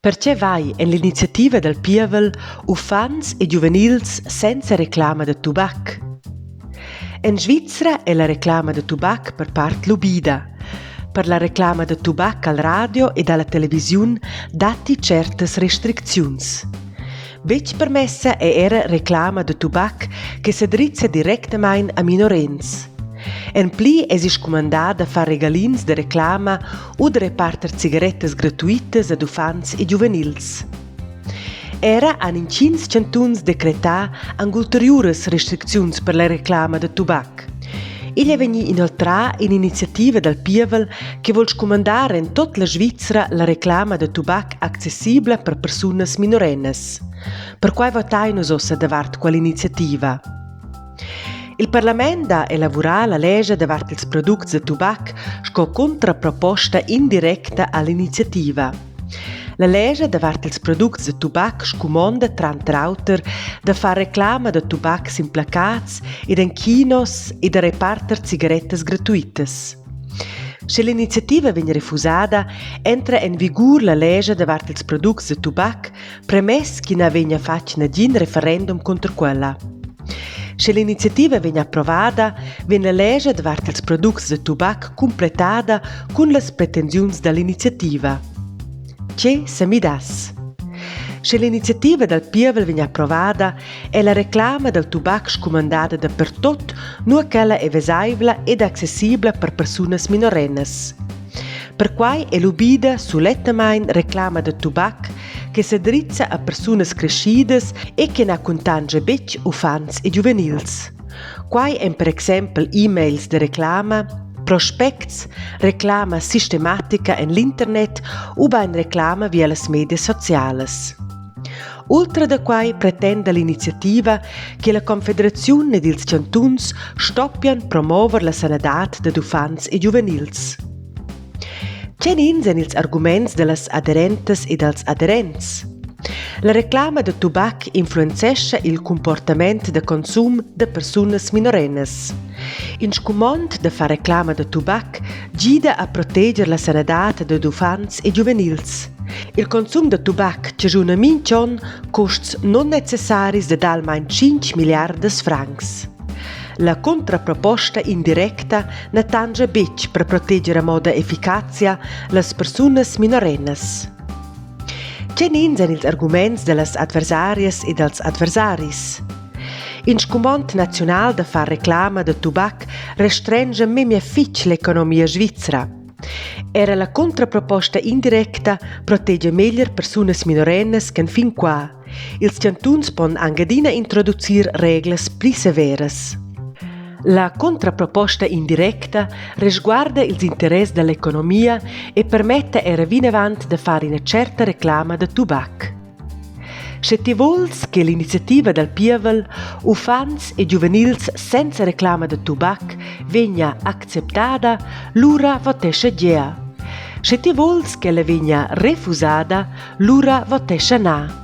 Perché vai en l'iniziativa del Pievel uffants e giuvenils senza reclama de tubac? In Svizzera è la reclama de tubac per part lubida. Per la reclama de tubac al radio e alla televisione dati certas restricziuns. Bec permessa era reclama de tubac che si drizza direttamente a minorenz. En pli es scomandada a far regalins de reclama o de reparter cigarettas gratuitas ad uffants e giuvenils. Era han in 5 cantuns decretà anche ulteriores restricziuns per la reclama de tubac. Igl vegni inoltrà in iniziativa del Pievel che vuol scomandare in tutta la Svizzera la reclama de tubac accessibile per persunas minorennas. Per quai votai nos ossa davart quell'iniziativa. Il Parlamento ha elaborato la legge davart ils products de tubac sco contraproposta indirecta all'iniziativa. La legge davart ils products de tubac scomanda tra auter da far reclama de tubacs in placats ed in kinos e da reparter cigarettas gratuitas. Se l'iniziativa viene refusada, entra in vigor la legge davart ils products de tubac premess che ne vegna fatg nadin referendum contra quella. Se l'iniziativa viene approvata, viene la legge davart ils products de tubac completada con le pretensioni dall'iniziativa. Che se mi das? Se l'iniziativa del Pievel viene approvata, è la reclama del tubac scomandata dappertutto, non quella è visibile ed accessibile per persone minorennes. Per quai è l'ubida sull'ettamain reclama del tubac che si drizza a persone crescidas e che ne contange bec uffants e juvenils. Quai è per esempio e-mails de reclama, prospects, reclama sistematica in l'internet o ben reclama via le medie sociales. Oltre da quai pretende l'iniziativa che la Confederazione dils Cantuns stoppian promover la sanadat de uffants e juvenils. Cenin sen ils arguments de las aderentes e dels aderents. La reclama de tubac influenzescha il comportament de consum de persunas minorennes. In scumont de far reclama de tubac gida a proteger la sanadat de uffants e juvenils. Il consum de tubac che giuna mincion costs non necessaris de almain 5 miliardas francs. La contraproposta indirecta ne tange bec per proteggere a moda efficazia las persunas minorennes. Cenin sen ils arguments de las adversarias e dels adversaris. In scumont national de far reclama de tubac restringe memia fitch l'economia svizzera. Era la contraproposta indirecta protegge meglier persunas minorennes che fin qua. Ils cantuns pon angadina introducir reglas pli severas. La contraproposta indirecta risguarda ils interess dell'economia e permette era vinavant de fare una certa reclama de tubac. Se ti vols che l'iniziativa del Pievel uffants e juvenils senza reclama de tubac vegna acceptada, l'ura votescha gea. Se ti vols che la vegna refusada, l'ura votescha na.